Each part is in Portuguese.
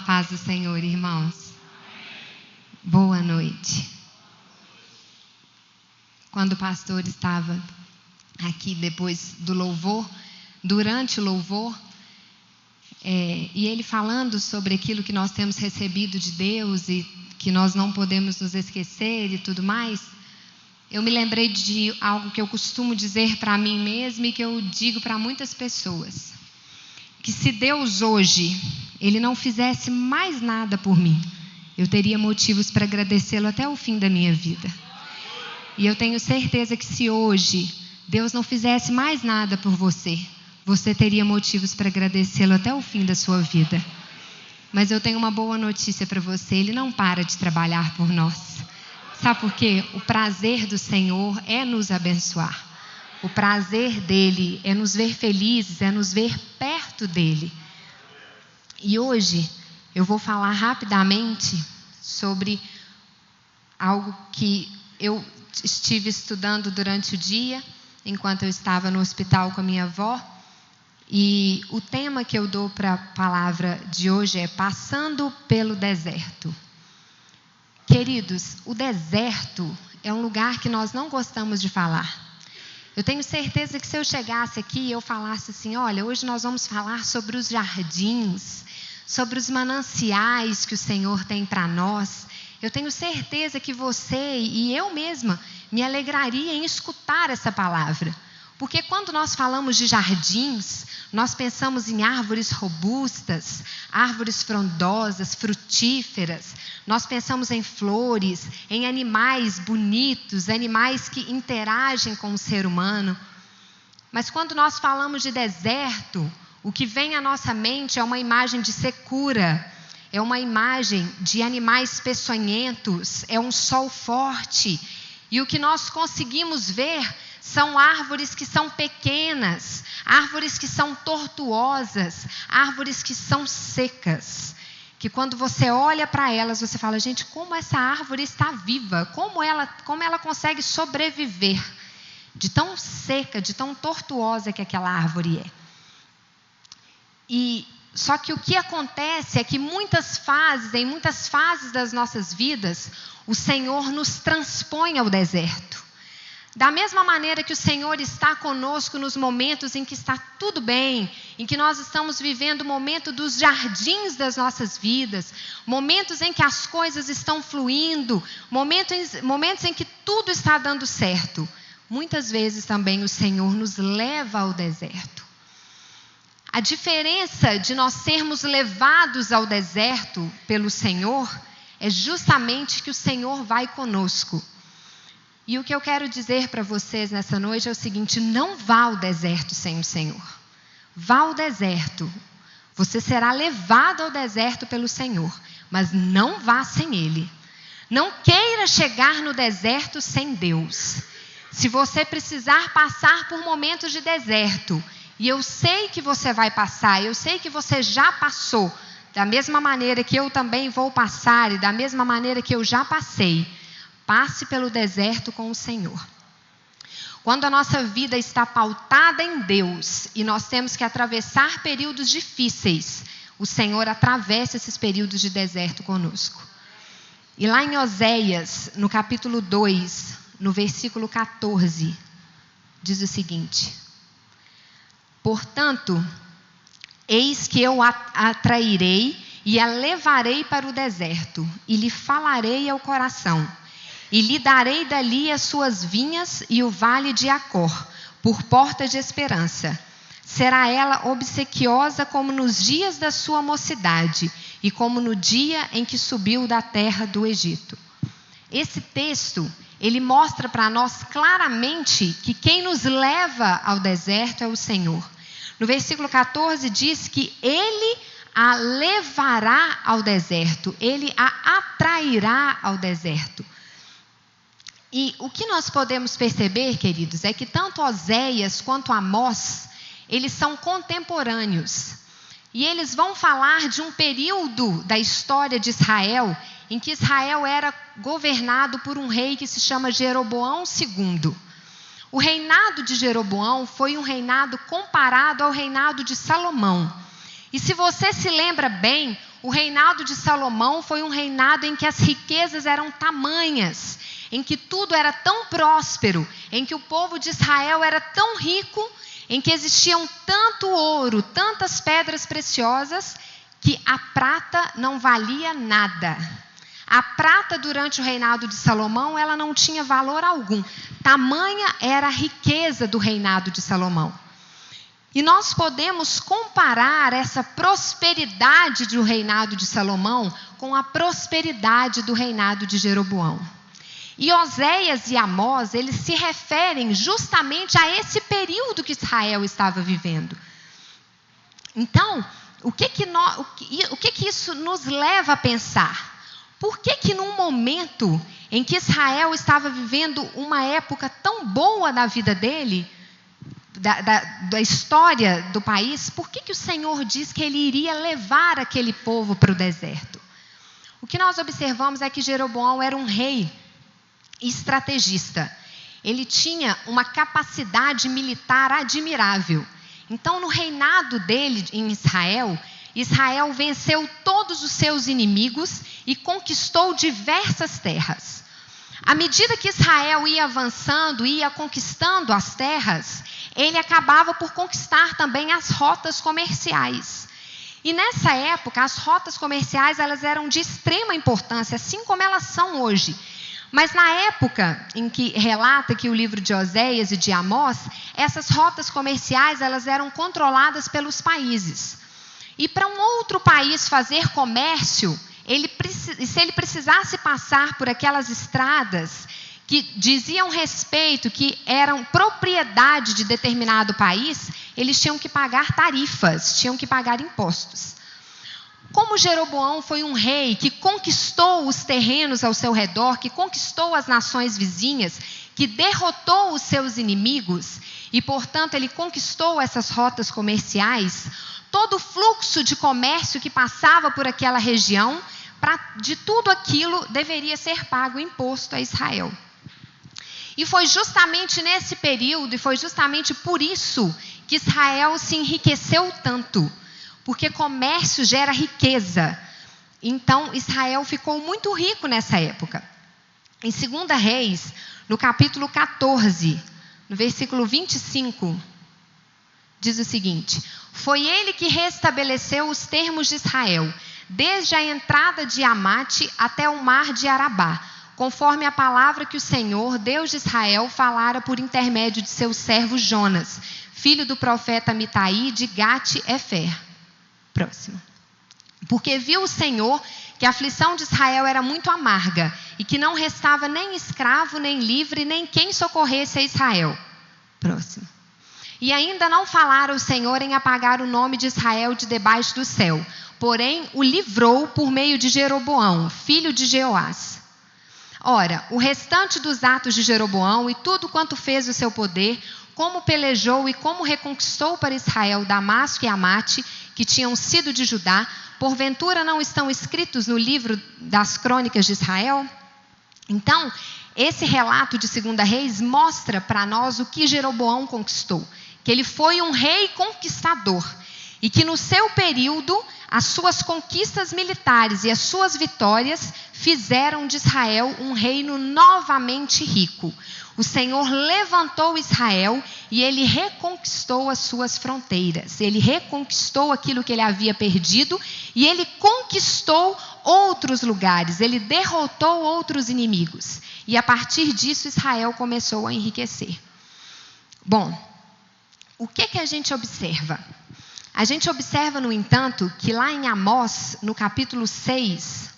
A paz do Senhor, irmãos. Boa noite. Quando o pastor estava aqui depois do louvor, durante o louvor, e ele falando sobre aquilo que nós temos recebido de Deus e que nós não podemos nos esquecer e tudo mais, eu me lembrei de algo que eu costumo dizer para mim mesma e que eu digo para muitas pessoas. Que se Deus hoje, Ele não fizesse mais nada por mim, eu teria motivos para agradecê-lo até o fim da minha vida. E eu tenho certeza que se hoje Deus não fizesse mais nada por você, você teria motivos para agradecê-lo até o fim da sua vida. Mas eu tenho uma boa notícia para você, Ele não para de trabalhar por nós. Sabe por quê? O prazer do Senhor é nos abençoar. O prazer dele é nos ver felizes, é nos ver perto dele. E hoje eu vou falar rapidamente sobre algo que eu estive estudando durante o dia, enquanto eu estava no hospital com a minha avó. E o tema que eu dou para a palavra de hoje é Passando pelo Deserto. Queridos, o deserto é um lugar que nós não gostamos de falar. Eu tenho certeza que se eu chegasse aqui e eu falasse assim, olha, hoje nós vamos falar sobre os jardins, sobre os mananciais que o Senhor tem para nós, eu tenho certeza que você e eu mesma me alegraria em escutar essa palavra. Porque quando nós falamos de jardins, nós pensamos em árvores robustas, árvores frondosas, frutíferas. Nós pensamos em flores, em animais bonitos, animais que interagem com o ser humano. Mas quando nós falamos de deserto, o que vem à nossa mente é uma imagem de secura, é uma imagem de animais peçonhentos, é um sol forte. E o que nós conseguimos ver são árvores que são pequenas, árvores que são tortuosas, árvores que são secas. Que quando você olha para elas, você fala, gente, como essa árvore está viva? Como ela consegue sobreviver? De tão seca, de tão tortuosa que aquela árvore é. Só que o que acontece é que em muitas fases das nossas vidas, o Senhor nos transpõe ao deserto. Da mesma maneira que o Senhor está conosco nos momentos em que está tudo bem, em que nós estamos vivendo o momento dos jardins das nossas vidas, momentos em que as coisas estão fluindo, momentos em que tudo está dando certo. Muitas vezes também o Senhor nos leva ao deserto. A diferença de nós sermos levados ao deserto pelo Senhor é justamente que o Senhor vai conosco. E o que eu quero dizer para vocês nessa noite é o seguinte, não vá ao deserto sem o Senhor. Vá ao deserto. Você será levado ao deserto pelo Senhor, mas não vá sem Ele. Não queira chegar no deserto sem Deus. Se você precisar passar por momentos de deserto, e eu sei que você vai passar, eu sei que você já passou, da mesma maneira que eu também vou passar, e da mesma maneira que eu já passei, passe pelo deserto com o Senhor. Quando a nossa vida está pautada em Deus e nós temos que atravessar períodos difíceis, o Senhor atravessa esses períodos de deserto conosco. E lá em Oséias, no capítulo 2, no versículo 14, diz o seguinte: portanto, eis que eu a atrairei e a levarei para o deserto, e lhe falarei ao coração. E lhe darei dali as suas vinhas e o vale de Acor, por porta de esperança. Será ela obsequiosa como nos dias da sua mocidade, e como no dia em que subiu da terra do Egito. Esse texto, ele mostra para nós claramente que quem nos leva ao deserto é o Senhor. No versículo 14 diz que Ele a levará ao deserto, Ele a atrairá ao deserto. E o que nós podemos perceber, queridos, é que tanto Oséias quanto Amós, eles são contemporâneos. E eles vão falar de um período da história de Israel, em que Israel era governado por um rei que se chama Jeroboão II. O reinado de Jeroboão foi um reinado comparado ao reinado de Salomão. E se você se lembra bem, o reinado de Salomão foi um reinado em que as riquezas eram tamanhas, em que tudo era tão próspero, em que o povo de Israel era tão rico, em que existiam tanto ouro, tantas pedras preciosas, que a prata não valia nada. A prata durante o reinado de Salomão, ela não tinha valor algum. Tamanha era a riqueza do reinado de Salomão. E nós podemos comparar essa prosperidade do reinado de Salomão com a prosperidade do reinado de Jeroboão. E Oséias e Amós, eles se referem justamente a esse período que Israel estava vivendo. Então, o que isso nos leva a pensar? Por que num momento em que Israel estava vivendo uma época tão boa da vida dele, da história do país, por que o Senhor diz que ele iria levar aquele povo para o deserto? O que nós observamos é que Jeroboão era um rei estrategista. Ele tinha uma capacidade militar admirável. Então, no reinado dele em Israel, Israel venceu todos os seus inimigos e conquistou diversas terras. À medida que Israel ia avançando, ia conquistando as terras, ele acabava por conquistar também as rotas comerciais. E nessa época, as rotas comerciais elas eram de extrema importância, assim como elas são hoje. Mas na época em que relata que o livro de Oséias e de Amós, essas rotas comerciais elas eram controladas pelos países. E para um outro país fazer comércio, se ele precisasse passar por aquelas estradas que diziam respeito, que eram propriedade de determinado país, eles tinham que pagar tarifas, tinham que pagar impostos. Como Jeroboão foi um rei que conquistou os terrenos ao seu redor, que conquistou as nações vizinhas, que derrotou os seus inimigos e, portanto, ele conquistou essas rotas comerciais, todo o fluxo de comércio que passava por aquela região, de tudo aquilo deveria ser pago imposto a Israel. E foi justamente nesse período, e foi justamente por isso que Israel se enriqueceu tanto. Porque comércio gera riqueza. Então, Israel ficou muito rico nessa época. Em 2 Reis, no capítulo 14, no versículo 25, diz o seguinte: foi ele que restabeleceu os termos de Israel, desde a entrada de Amate até o mar de Arabá, conforme a palavra que o Senhor, Deus de Israel, falara por intermédio de seu servo Jonas, filho do profeta Mitaí de Gate-Efer. Próximo. Porque viu o Senhor que a aflição de Israel era muito amarga e que não restava nem escravo, nem livre, nem quem socorresse a Israel. Próximo. E ainda não falara o Senhor em apagar o nome de Israel de debaixo do céu, porém o livrou por meio de Jeroboão, filho de Jeoás. Ora, o restante dos atos de Jeroboão e tudo quanto fez o seu poder, como pelejou e como reconquistou para Israel Damasco e Amate, que tinham sido de Judá, porventura não estão escritos no livro das crônicas de Israel? Então, esse relato de 2 Reis mostra para nós o que Jeroboão conquistou, que ele foi um rei conquistador, e que no seu período, as suas conquistas militares e as suas vitórias fizeram de Israel um reino novamente rico. O Senhor levantou Israel e ele reconquistou as suas fronteiras. Ele reconquistou aquilo que ele havia perdido e ele conquistou outros lugares. Ele derrotou outros inimigos. E a partir disso Israel começou a enriquecer. Bom, o que a gente observa? A gente observa, no entanto, que lá em Amós, no capítulo 6,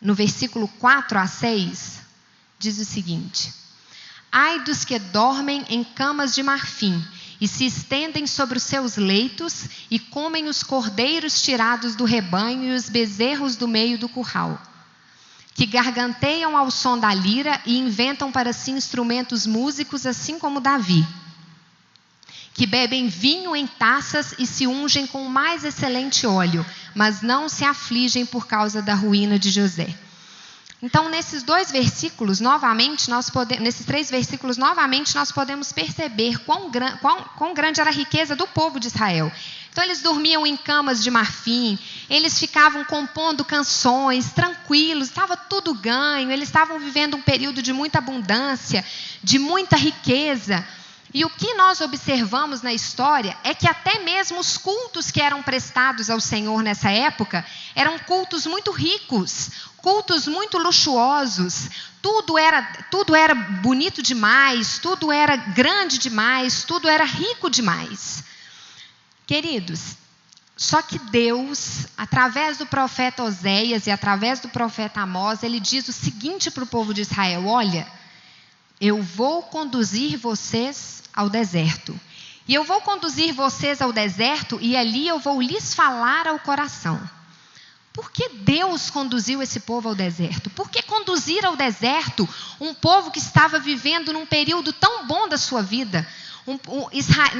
no versículo 4 a 6, diz o seguinte: ai dos que dormem em camas de marfim e se estendem sobre os seus leitos e comem os cordeiros tirados do rebanho e os bezerros do meio do curral, que garganteiam ao som da lira e inventam para si instrumentos músicos, assim como Davi, que bebem vinho em taças e se ungem com o mais excelente óleo, mas não se afligem por causa da ruína de José. Então, nesses 2 versículos, novamente, nesses 3 versículos, novamente, nós podemos perceber quão grande era a riqueza do povo de Israel. Então, eles dormiam em camas de marfim, eles ficavam compondo canções, tranquilos, estava tudo ganho, eles estavam vivendo um período de muita abundância, de muita riqueza. E o que nós observamos na história é que até mesmo os cultos que eram prestados ao Senhor nessa época eram cultos muito ricos, cultos muito luxuosos. Tudo era bonito demais, tudo era grande demais, tudo era rico demais. Queridos, só que Deus, através do profeta Oséias e através do profeta Amós, ele diz o seguinte para o povo de Israel: olha, eu vou conduzir vocês ao deserto. E eu vou conduzir vocês ao deserto e ali eu vou lhes falar ao coração. Por que Deus conduziu esse povo ao deserto? Por que conduzir ao deserto um povo que estava vivendo num período tão bom da sua vida?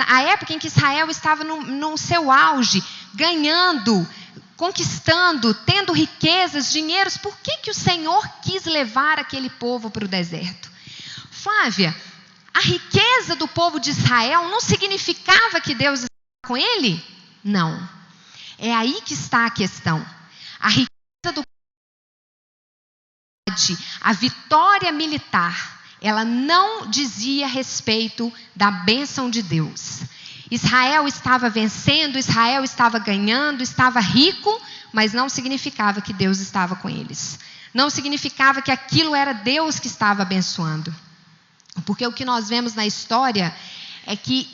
A época em que Israel estava no seu auge, ganhando, conquistando, tendo riquezas, dinheiros. Por que o Senhor quis levar aquele povo para o deserto? Flávia, a riqueza do povo de Israel não significava que Deus estava com ele? Não. É aí que está a questão. A riqueza do povo, a vitória militar, ela não dizia respeito da bênção de Deus. Israel estava vencendo, Israel estava ganhando, estava rico, mas não significava que Deus estava com eles. Não significava que aquilo era Deus que estava abençoando. Porque o que nós vemos na história é que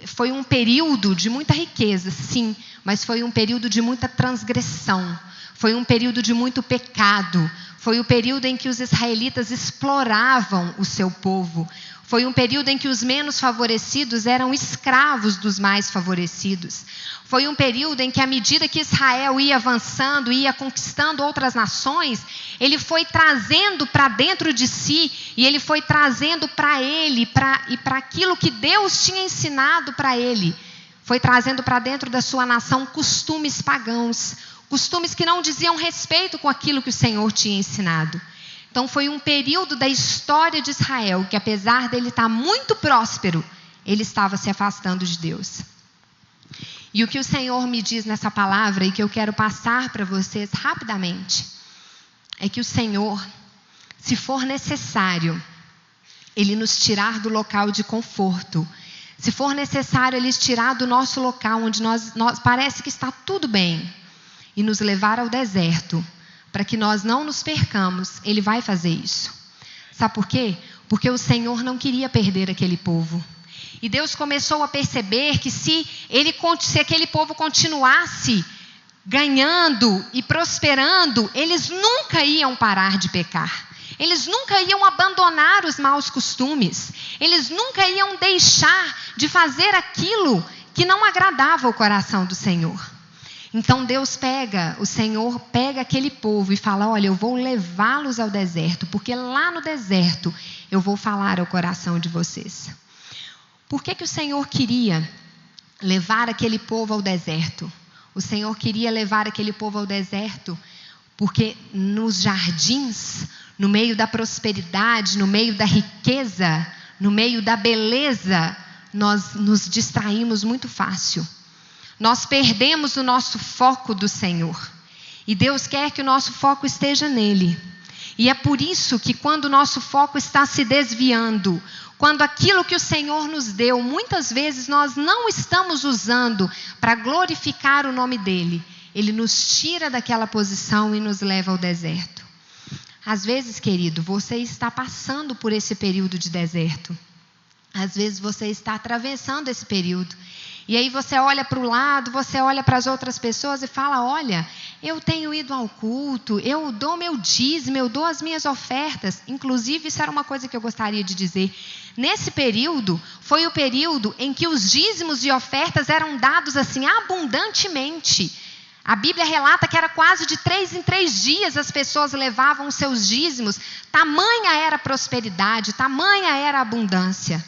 foi um período de muita riqueza, sim, mas foi um período de muita transgressão, foi um período de muito pecado, foi o período em que os israelitas exploravam o seu povo, foi um período em que os menos favorecidos eram escravos dos mais favorecidos. Foi um período em que, à medida que Israel ia avançando, ia conquistando outras nações, ele foi trazendo para dentro de si, e ele foi trazendo para ele, e para aquilo que Deus tinha ensinado para ele. Foi trazendo para dentro da sua nação costumes pagãos, costumes que não diziam respeito com aquilo que o Senhor tinha ensinado. Então foi um período da história de Israel que, apesar dele estar muito próspero, ele estava se afastando de Deus. E o que o Senhor me diz nessa palavra, e que eu quero passar para vocês rapidamente, é que o Senhor, se for necessário, Ele nos tirar do local de conforto, se for necessário Ele nos tirar do nosso local onde nós parece que está tudo bem, e nos levar ao deserto, para que nós não nos percamos, Ele vai fazer isso. Sabe por quê? Porque o Senhor não queria perder aquele povo. E Deus começou a perceber que se aquele povo continuasse ganhando e prosperando, eles nunca iam parar de pecar. Eles nunca iam abandonar os maus costumes. Eles nunca iam deixar de fazer aquilo que não agradava o coração do Senhor. Então o Senhor pega aquele povo e fala: olha, eu vou levá-los ao deserto, porque lá no deserto eu vou falar ao coração de vocês. Por que o Senhor queria levar aquele povo ao deserto? O Senhor queria levar aquele povo ao deserto porque nos jardins, no meio da prosperidade, no meio da riqueza, no meio da beleza, nós nos distraímos muito fácil. Nós perdemos o nosso foco do Senhor. E Deus quer que o nosso foco esteja nele. E é por isso que quando o nosso foco está se desviando, quando aquilo que o Senhor nos deu, muitas vezes nós não estamos usando para glorificar o nome dele, Ele nos tira daquela posição e nos leva ao deserto. Às vezes, querido, você está passando por esse período de deserto. Às vezes você está atravessando esse período. E aí você olha para o lado, você olha para as outras pessoas e fala: olha, eu tenho ido ao culto, eu dou meu dízimo, eu dou as minhas ofertas. Inclusive, isso era uma coisa que eu gostaria de dizer. Nesse período, foi o período em que os dízimos e ofertas eram dados assim abundantemente. A Bíblia relata que era quase de 3 em 3 dias as pessoas levavam os seus dízimos. Tamanha era a prosperidade, tamanha era a abundância.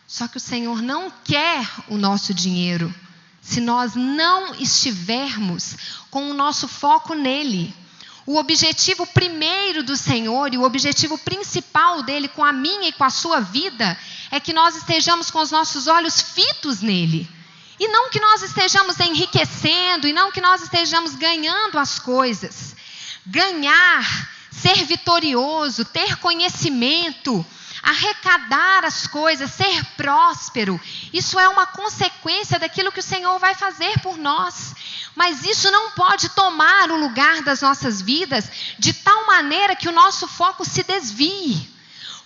Só que o Senhor não quer o nosso dinheiro se nós não estivermos com o nosso foco nele. O objetivo primeiro do Senhor e o objetivo principal dele com a minha e com a sua vida é que nós estejamos com os nossos olhos fitos nele. E não que nós estejamos enriquecendo, e não que nós estejamos ganhando as coisas. Ganhar, ser vitorioso, ter conhecimento, arrecadar as coisas, ser próspero, isso é uma consequência daquilo que o Senhor vai fazer por nós. Mas isso não pode tomar o lugar das nossas vidas de tal maneira que o nosso foco se desvie.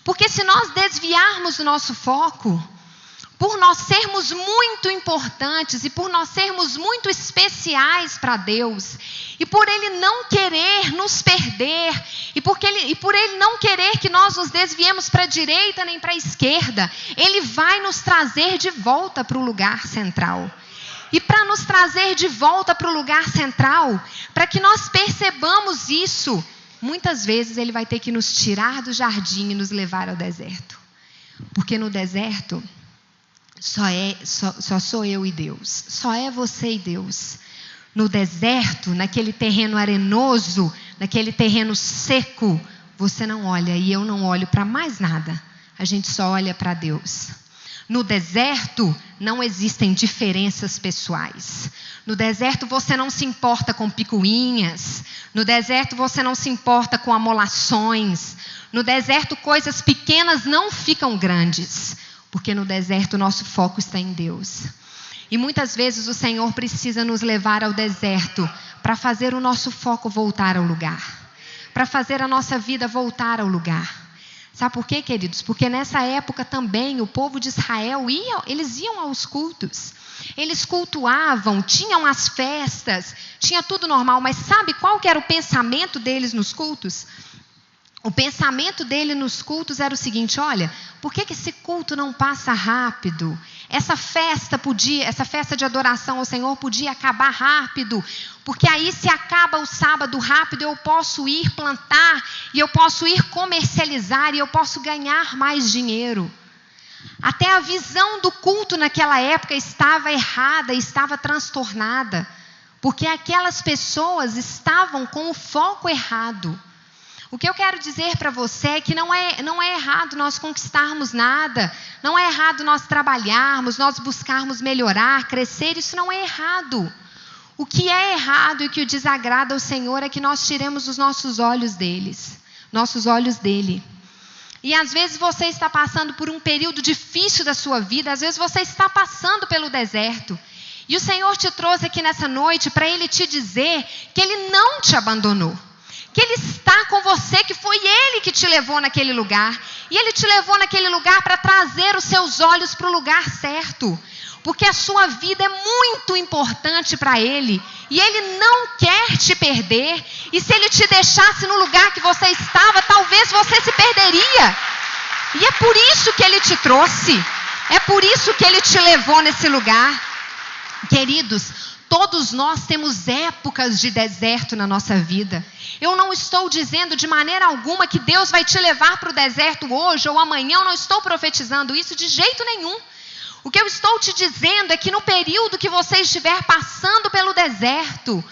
Porque se nós desviarmos o nosso foco, por nós sermos muito importantes e por nós sermos muito especiais para Deus, e por Ele não querer nos perder, e por Ele não querer que nós nos desviemos para a direita nem para a esquerda, Ele vai nos trazer de volta para o lugar central. E para nos trazer de volta para o lugar central, para que nós percebamos isso, muitas vezes Ele vai ter que nos tirar do jardim e nos levar ao deserto. Porque no deserto só sou eu e Deus. Só é você e Deus. No deserto, naquele terreno arenoso, naquele terreno seco, você não olha e eu não olho para mais nada. A gente só olha para Deus. No deserto não existem diferenças pessoais. No deserto você não se importa com picuinhas. No deserto você não se importa com amolações. No deserto coisas pequenas não ficam grandes. Porque no deserto o nosso foco está em Deus. E muitas vezes o Senhor precisa nos levar ao deserto para fazer o nosso foco voltar ao lugar. Para fazer a nossa vida voltar ao lugar. Sabe por quê, queridos? Porque nessa época também o povo de Israel, eles iam aos cultos. Eles cultuavam, tinham as festas, tinha tudo normal. Mas sabe qual que era o pensamento deles nos cultos? O pensamento dele nos cultos era o seguinte: olha, por que esse culto não passa rápido? Essa festa de adoração ao Senhor podia acabar rápido, porque aí se acaba o sábado rápido, eu posso ir plantar, e eu posso ir comercializar, e eu posso ganhar mais dinheiro. Até a visão do culto naquela época estava errada, estava transtornada, porque aquelas pessoas estavam com o foco errado. O que eu quero dizer para você é que não é errado nós conquistarmos nada, não é errado nós trabalharmos, nós buscarmos melhorar, crescer, isso não é errado. O que é errado e que o desagrada ao Senhor é que nós tiremos os nossos olhos dele. E às vezes você está passando por um período difícil da sua vida, às vezes você está passando pelo deserto. E o Senhor te trouxe aqui nessa noite para Ele te dizer que Ele não te abandonou. Que Ele está com você, que foi Ele que te levou naquele lugar. E Ele te levou naquele lugar para trazer os seus olhos para o lugar certo. Porque a sua vida é muito importante para Ele. E Ele não quer te perder. E se Ele te deixasse no lugar que você estava, talvez você se perderia. E é por isso que Ele te trouxe. É por isso que Ele te levou nesse lugar. Queridos, todos nós temos épocas de deserto na nossa vida. Eu não estou dizendo de maneira alguma que Deus vai te levar para o deserto hoje ou amanhã. Eu não estou profetizando isso de jeito nenhum. O que eu estou te dizendo é que no período que você estiver passando pelo deserto,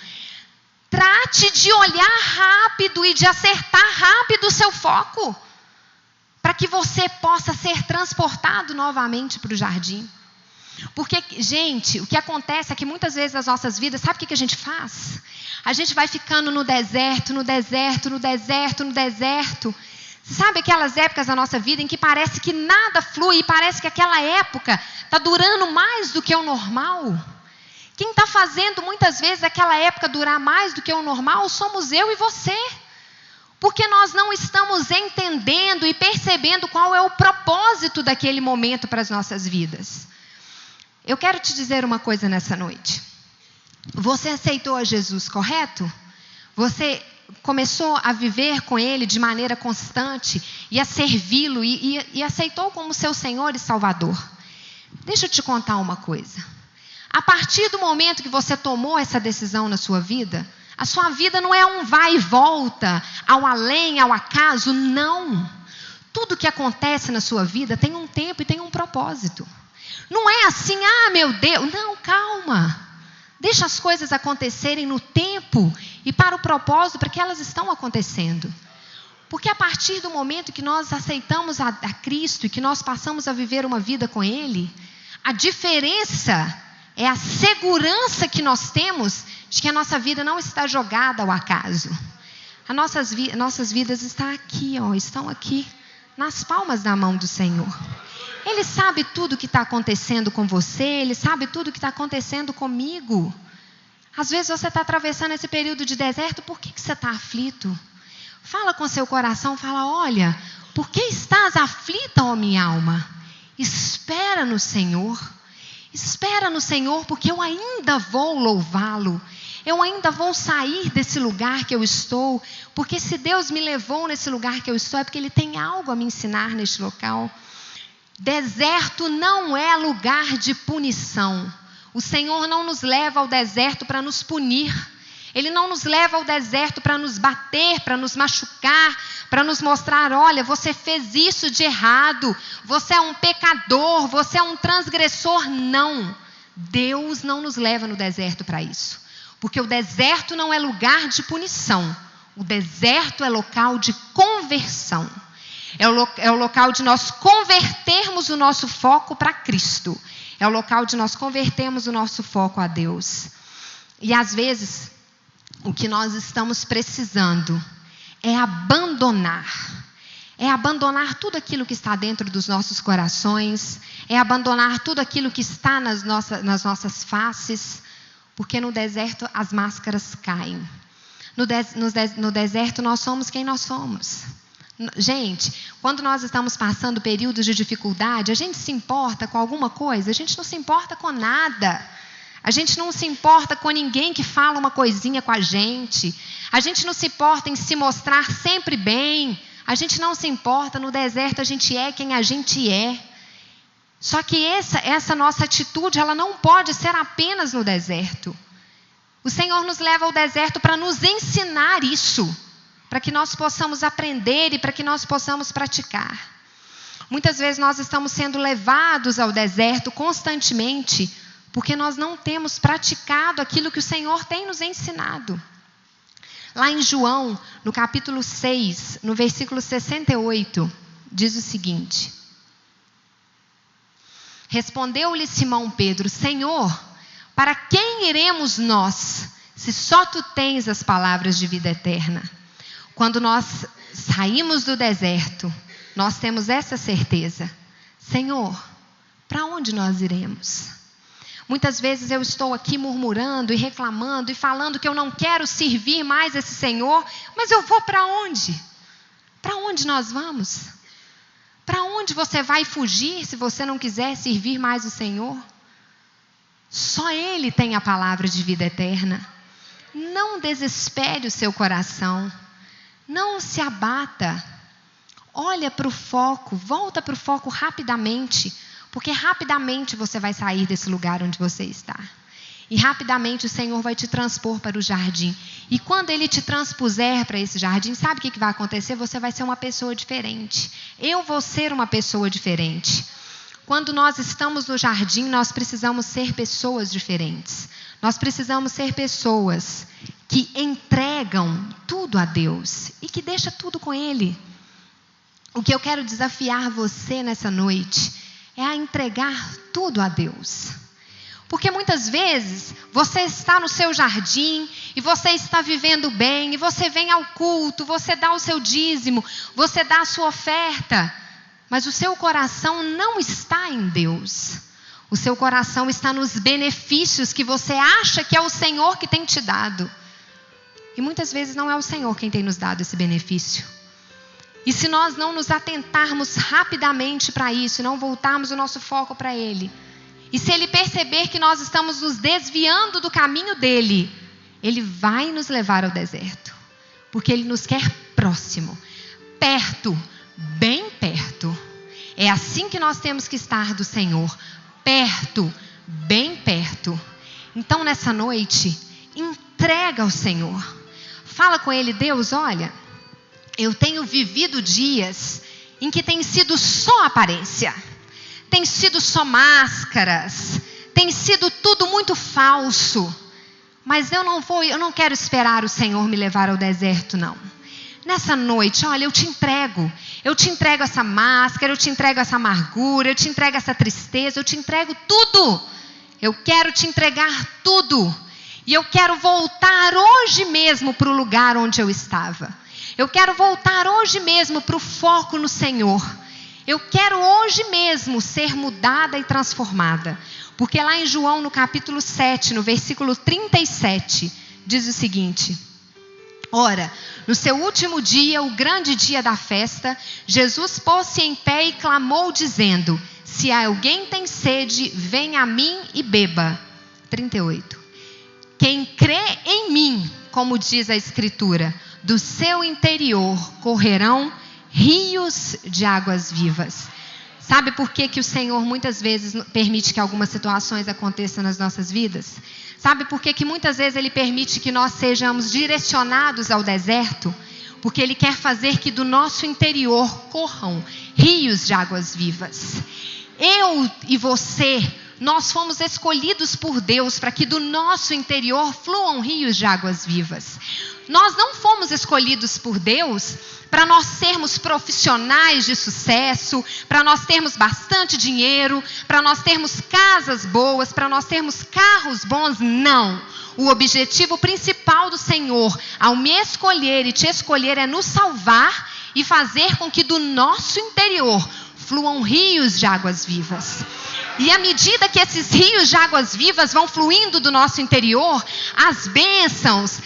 trate de olhar rápido e de acertar rápido o seu foco, para que você possa ser transportado novamente para o jardim. Porque, gente, o que acontece é que muitas vezes nas nossas vidas, sabe o que a gente faz? A gente vai ficando no deserto. Sabe aquelas épocas da nossa vida em que parece que nada flui e parece que aquela época está durando mais do que o normal? Quem está fazendo muitas vezes aquela época durar mais do que o normal somos eu e você. Porque nós não estamos entendendo e percebendo qual é o propósito daquele momento para as nossas vidas. Eu quero te dizer uma coisa nessa noite. Você aceitou a Jesus, correto? Você começou a viver com Ele de maneira constante e a servi-lo e aceitou como seu Senhor e Salvador. Deixa eu te contar uma coisa. A partir do momento que você tomou essa decisão na sua vida, a sua vida não é um vai e volta, ao além, ao acaso, não. Tudo que acontece na sua vida tem um tempo e tem um propósito. Não é assim, meu Deus, não, calma. Deixa as coisas acontecerem no tempo e para o propósito para que elas estão acontecendo. Porque a partir do momento que nós aceitamos a Cristo e que nós passamos a viver uma vida com Ele, a diferença é a segurança que nós temos de que a nossa vida não está jogada ao acaso. As nossas vidas estão aqui, nas palmas da mão do Senhor. Ele sabe tudo o que está acontecendo com você, Ele sabe tudo o que está acontecendo comigo. Às vezes você está atravessando esse período de deserto, por que você está aflito? Fala com seu coração, fala, olha, por que estás aflita, ó minha alma? Espera no Senhor, porque eu ainda vou louvá-lo. Eu ainda vou sair desse lugar que eu estou, porque se Deus me levou nesse lugar que eu estou, é porque Ele tem algo a me ensinar neste local. Deserto não é lugar de punição. O Senhor não nos leva ao deserto para nos punir. Ele não nos leva ao deserto para nos bater, para nos machucar, para nos mostrar, olha, você fez isso de errado, você é um pecador, você é um transgressor. Não, Deus não nos leva no deserto para isso. Porque o deserto não é lugar de punição. O deserto é local de conversão. É o local de nós convertermos o nosso foco para Cristo. É o local de nós convertermos o nosso foco a Deus. E às vezes, o que nós estamos precisando é abandonar. É abandonar tudo aquilo que está dentro dos nossos corações. É abandonar tudo aquilo que está nas nossas faces. Porque no deserto as máscaras caem. No deserto nós somos quem nós somos. Gente, quando nós estamos passando períodos de dificuldade, a gente se importa com alguma coisa? A gente não se importa com nada. A gente não se importa com ninguém que fala uma coisinha com a gente. A gente não se importa em se mostrar sempre bem. A gente não se importa, no deserto a gente é quem a gente é. Só que essa nossa atitude, ela não pode ser apenas no deserto. O Senhor nos leva ao deserto para nos ensinar isso, para que nós possamos aprender e para que nós possamos praticar. Muitas vezes nós estamos sendo levados ao deserto constantemente, porque nós não temos praticado aquilo que o Senhor tem nos ensinado. Lá em João, no capítulo 6, no versículo 68, diz o seguinte: respondeu-lhe Simão Pedro, Senhor, para quem iremos nós, se só Tu tens as palavras de vida eterna? Quando nós saímos do deserto, nós temos essa certeza. Senhor, para onde nós iremos? Muitas vezes eu estou aqui murmurando e reclamando e falando que eu não quero servir mais esse Senhor, mas eu vou para onde? Para onde nós vamos? Para onde você vai fugir se você não quiser servir mais o Senhor? Só Ele tem a palavra de vida eterna. Não desespere o seu coração. Não se abata. Olha para o foco, volta para o foco rapidamente, porque rapidamente você vai sair desse lugar onde você está. E rapidamente o Senhor vai te transpor para o jardim. E quando Ele te transpuser para esse jardim, sabe o que vai acontecer? Você vai ser uma pessoa diferente. Eu vou ser uma pessoa diferente. Quando nós estamos no jardim, nós precisamos ser pessoas diferentes. Nós precisamos ser pessoas que entregam tudo a Deus e que deixam tudo com Ele. O que eu quero desafiar você nessa noite é a entregar tudo a Deus. Porque muitas vezes você está no seu jardim e você está vivendo bem, e você vem ao culto, você dá o seu dízimo, você dá a sua oferta, mas o seu coração não está em Deus. O seu coração está nos benefícios que você acha que é o Senhor que tem te dado. E muitas vezes não é o Senhor quem tem nos dado esse benefício. E se nós não nos atentarmos rapidamente para isso, não voltarmos o nosso foco para Ele, e se Ele perceber que nós estamos nos desviando do caminho dEle, Ele vai nos levar ao deserto. Porque Ele nos quer próximo, perto, bem perto. É assim que nós temos que estar do Senhor, perto, bem perto. Então nessa noite, entrega ao Senhor. Fala com Ele, Deus, olha, eu tenho vivido dias em que tem sido só aparência. Tem sido só máscaras, tem sido tudo muito falso. Mas eu não quero esperar o Senhor me levar ao deserto, não. Nessa noite, olha, eu te entrego essa máscara, eu te entrego essa amargura, eu te entrego essa tristeza, eu te entrego tudo. Eu quero te entregar tudo. E eu quero voltar hoje mesmo para o lugar onde eu estava. Eu quero voltar hoje mesmo para o foco no Senhor. Eu quero hoje mesmo ser mudada e transformada. Porque lá em João, no capítulo 7, no versículo 37, diz o seguinte: ora, no seu último dia, o grande dia da festa, Jesus pôs-se em pé e clamou dizendo: se alguém tem sede, venha a mim e beba. 38. Quem crê em mim, como diz a Escritura, do seu interior correrão rios de águas vivas. Sabe por que o Senhor muitas vezes permite que algumas situações aconteçam nas nossas vidas? Sabe por que muitas vezes Ele permite que nós sejamos direcionados ao deserto? Porque Ele quer fazer que do nosso interior corram rios de águas vivas. Eu e você, nós fomos escolhidos por Deus para que do nosso interior fluam rios de águas vivas. Nós não fomos escolhidos por Deus para nós sermos profissionais de sucesso, para nós termos bastante dinheiro, para nós termos casas boas, para nós termos carros bons. Não. O objetivo principal do Senhor, ao me escolher e te escolher, é nos salvar e fazer com que do nosso interior fluam rios de águas vivas. E à medida que esses rios de águas vivas vão fluindo do nosso interior, as bênçãos,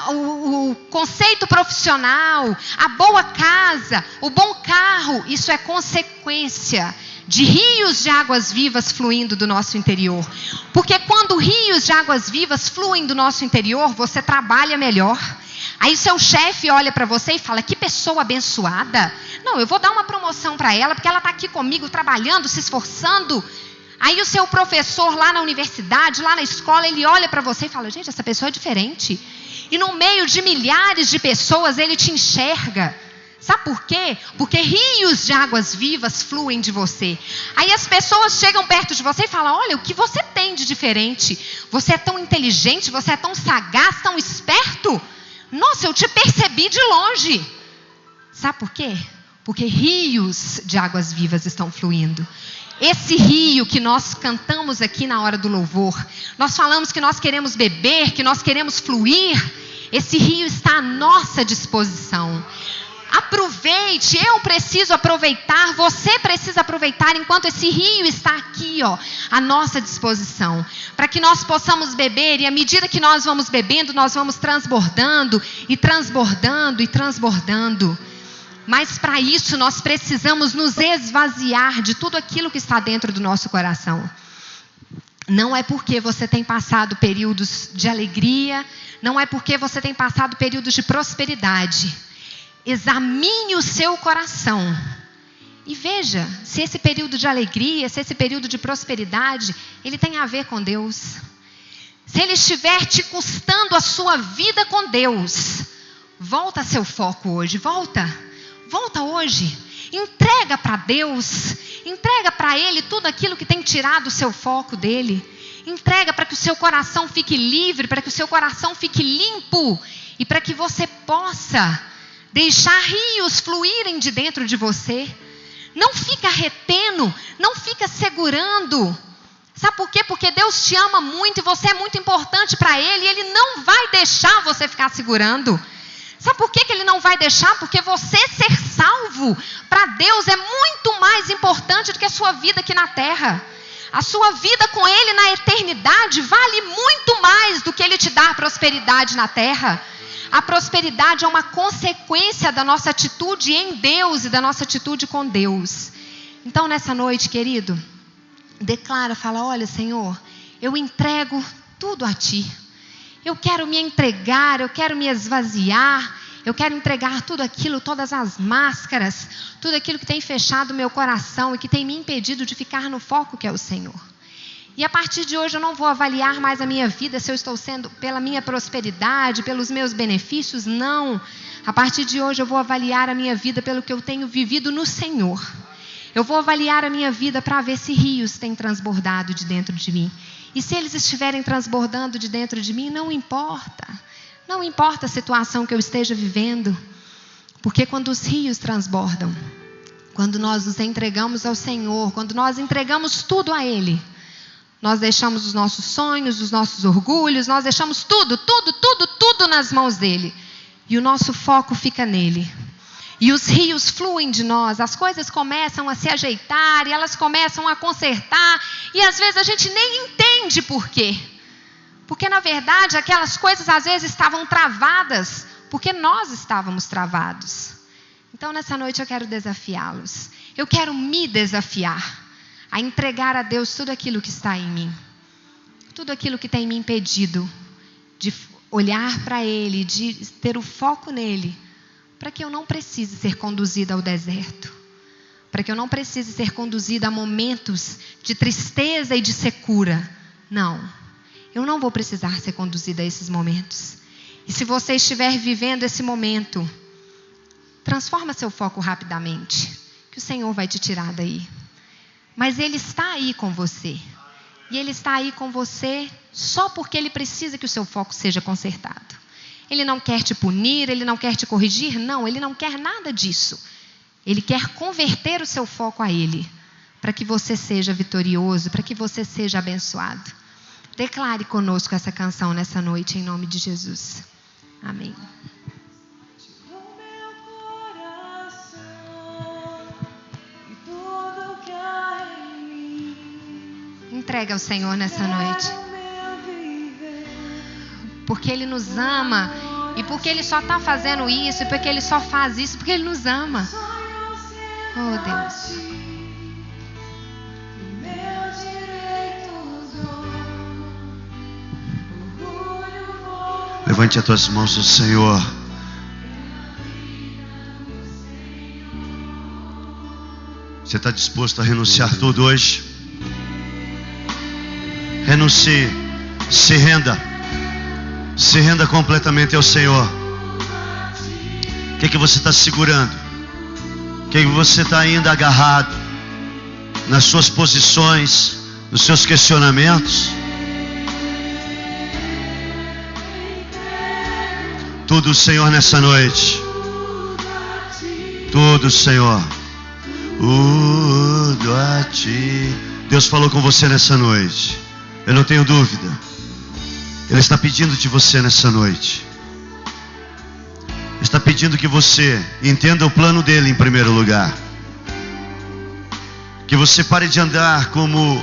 o conceito profissional, a boa casa, o bom carro, isso é consequência de rios de águas vivas fluindo do nosso interior. Porque quando rios de águas vivas fluem do nosso interior, você trabalha melhor. Aí seu chefe olha para você e fala: que pessoa abençoada. Não, eu vou dar uma promoção para ela, porque ela está aqui comigo trabalhando, se esforçando. Aí o seu professor lá na universidade, lá na escola, ele olha para você e fala: gente, essa pessoa é diferente. E no meio de milhares de pessoas ele te enxerga. Sabe por quê? Porque rios de águas vivas fluem de você. Aí as pessoas chegam perto de você e falam: olha, o que você tem de diferente? Você é tão inteligente, você é tão sagaz, tão esperto. Nossa, eu te percebi de longe. Sabe por quê? Porque rios de águas vivas estão fluindo. Esse rio que nós cantamos aqui na hora do louvor, nós falamos que nós queremos beber, que nós queremos fluir. Esse rio está à nossa disposição. Aproveite, eu preciso aproveitar, você precisa aproveitar enquanto esse rio está aqui, à nossa disposição. Para que nós possamos beber, e à medida que nós vamos bebendo, nós vamos transbordando e transbordando e transbordando. Mas para isso nós precisamos nos esvaziar de tudo aquilo que está dentro do nosso coração. Não é porque você tem passado períodos de alegria, não é porque você tem passado períodos de prosperidade. Examine o seu coração e veja se esse período de alegria, se esse período de prosperidade, ele tem a ver com Deus. Se ele estiver te custando a sua vida com Deus, volta seu foco hoje, volta hoje. Entrega para Deus, entrega para Ele tudo aquilo que tem tirado o seu foco dele. Entrega para que o seu coração fique livre, para que o seu coração fique limpo e para que você possa deixar rios fluírem de dentro de você. Não fica retendo, não fica segurando. Sabe por quê? Porque Deus te ama muito e você é muito importante para Ele e Ele não vai deixar você ficar segurando. Sabe por que Ele não vai deixar? Porque você ser salvo para Deus é muito mais importante do que a sua vida aqui na terra. A sua vida com Ele na eternidade vale muito mais do que Ele te dar prosperidade na terra. A prosperidade é uma consequência da nossa atitude em Deus e da nossa atitude com Deus. Então nessa noite, querido, declara, fala: olha, Senhor, eu entrego tudo a Ti. Eu quero me entregar, eu quero me esvaziar, eu quero entregar tudo aquilo, todas as máscaras, tudo aquilo que tem fechado o meu coração e que tem me impedido de ficar no foco que é o Senhor. E a partir de hoje eu não vou avaliar mais a minha vida se eu estou sendo pela minha prosperidade, pelos meus benefícios, não. A partir de hoje eu vou avaliar a minha vida pelo que eu tenho vivido no Senhor. Eu vou avaliar a minha vida para ver se rios têm transbordado de dentro de mim. E se eles estiverem transbordando de dentro de mim, não importa. Não importa a situação que eu esteja vivendo. Porque quando os rios transbordam, quando nós nos entregamos ao Senhor, quando nós entregamos tudo a Ele, nós deixamos os nossos sonhos, os nossos orgulhos, nós deixamos tudo nas mãos dEle. E o nosso foco fica nele. E os rios fluem de nós, as coisas começam a se ajeitar, e elas começam a consertar, e às vezes a gente nem entende por quê. Porque na verdade aquelas coisas às vezes estavam travadas, porque nós estávamos travados. Então nessa noite eu quero desafiá-los. Eu quero me desafiar a entregar a Deus tudo aquilo que está em mim. Tudo aquilo que tem me impedido de olhar para Ele, de ter o foco nele, para que eu não precise ser conduzida ao deserto, para que eu não precise ser conduzida a momentos de tristeza e de secura. Não, eu não vou precisar ser conduzida a esses momentos. E se você estiver vivendo esse momento, transforma seu foco rapidamente, que o Senhor vai te tirar daí. Mas Ele está aí com você. E Ele está aí com você só porque Ele precisa que o seu foco seja consertado. Ele não quer te punir, Ele não quer te corrigir, não, Ele não quer nada disso. Ele quer converter o seu foco a Ele, para que você seja vitorioso, para que você seja abençoado. Declare conosco essa canção nessa noite, em nome de Jesus. Amém. Entrega ao Senhor nessa noite. Porque Ele nos ama. E porque Ele só está fazendo isso. E porque Ele só faz isso. Porque Ele nos ama. Oh Deus. Levante as tuas mãos ao Senhor. Você está disposto a renunciar tudo hoje? Renuncie, se renda completamente ao Senhor. O que você está segurando? O que você está ainda agarrado? Nas suas posições, nos seus questionamentos? Tudo, Senhor, nessa noite. Tudo, Senhor. Tudo a Ti. Deus falou com você nessa noite. Eu não tenho dúvida. Ele está pedindo de você nessa noite. Ele está pedindo que você entenda o plano dele em primeiro lugar. Que você pare de andar como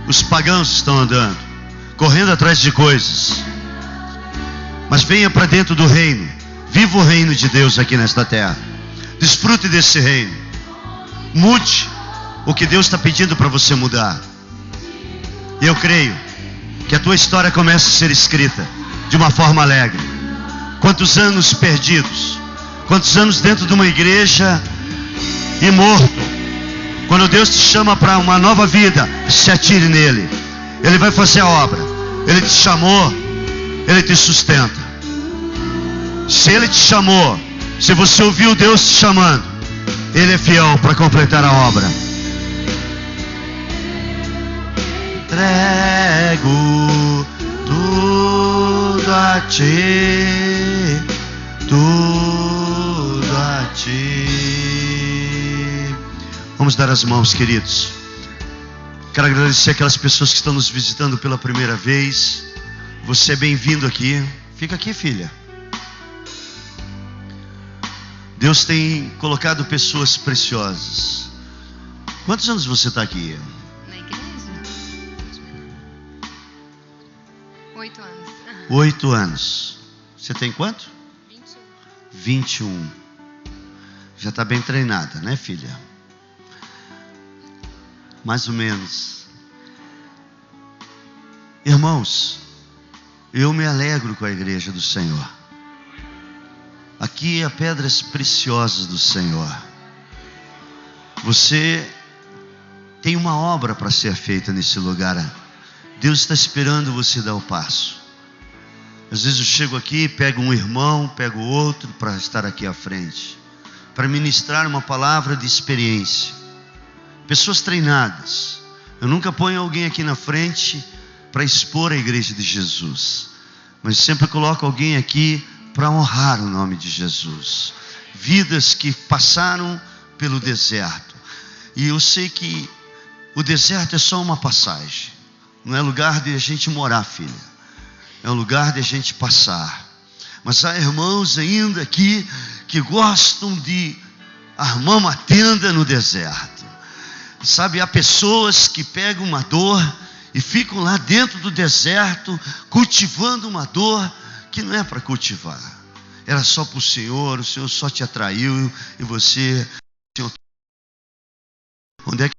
os pagãos estão andando, correndo atrás de coisas. Mas venha para dentro do reino. Viva o reino de Deus aqui nesta terra. Desfrute desse reino. Mude o que Deus está pedindo para você mudar. E eu creio que a tua história começa a ser escrita de uma forma alegre. Quantos anos perdidos, quantos anos dentro de uma igreja e morto. Quando Deus te chama para uma nova vida, se atire nele. Ele vai fazer a obra. Ele te chamou, Ele te sustenta. Se Ele te chamou, se você ouviu Deus te chamando, Ele é fiel para completar a obra. Entrego tudo a Ti, tudo a Ti. Vamos dar as mãos, queridos. Quero agradecer aquelas pessoas que estão nos visitando pela primeira vez. Você é bem-vindo aqui. Fica aqui, filha. Deus tem colocado pessoas preciosas. Quantos anos você está aqui? 8 anos. Você tem quanto? 21. Já está bem treinada, né, filha? Mais ou menos. Irmãos, eu me alegro com a igreja do Senhor. Aqui há pedras preciosas do Senhor. Você tem uma obra para ser feita nesse lugar. Deus está esperando você dar o passo. Às vezes eu chego aqui, pego um irmão, pego outro para estar aqui à frente, para ministrar uma palavra de experiência. Pessoas treinadas. Eu nunca ponho alguém aqui na frente para expor a igreja de Jesus. Mas sempre coloco alguém aqui para honrar o nome de Jesus. Vidas que passaram pelo deserto. E eu sei que o deserto é só uma passagem. Não é lugar de a gente morar, filha. É um lugar de a gente passar. Mas há irmãos ainda aqui que gostam de armar uma tenda no deserto. Sabe, há pessoas que pegam uma dor e ficam lá dentro do deserto cultivando uma dor que não é para cultivar. Era só para o Senhor só te atraiu e você... Onde é que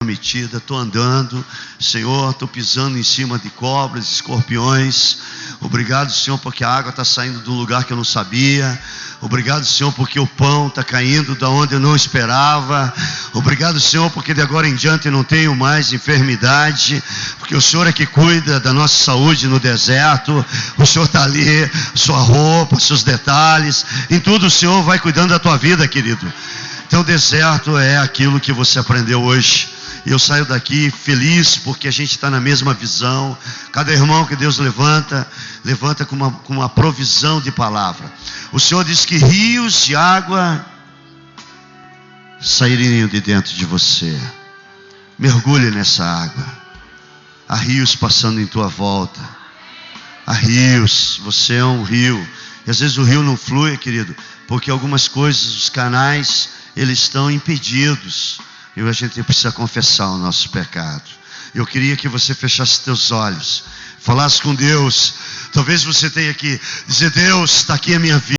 prometida? Estou andando, Senhor, estou pisando em cima de cobras, escorpiões. Obrigado, Senhor, porque a água está saindo de um lugar que eu não sabia. Obrigado, Senhor, porque o pão está caindo da onde eu não esperava. Obrigado, Senhor, porque de agora em diante eu não tenho mais enfermidade, porque o Senhor é que cuida da nossa saúde no deserto. O Senhor está ali, sua roupa, seus detalhes, em tudo o Senhor vai cuidando da tua vida, querido. Então o deserto é aquilo que você aprendeu hoje. E eu saio daqui feliz porque a gente está na mesma visão. Cada irmão que Deus levanta com uma provisão de palavra. O Senhor diz que rios de água sairiam de dentro de você. Mergulhe nessa água. Há rios passando em tua volta. Há rios, você é um rio. E às vezes o rio não flui, querido, porque algumas coisas, os canais, eles estão impedidos. E a gente precisa confessar o nosso pecado. Eu queria que você fechasse teus olhos, falasse com Deus. Talvez você tenha que dizer: Deus, está aqui a minha vida.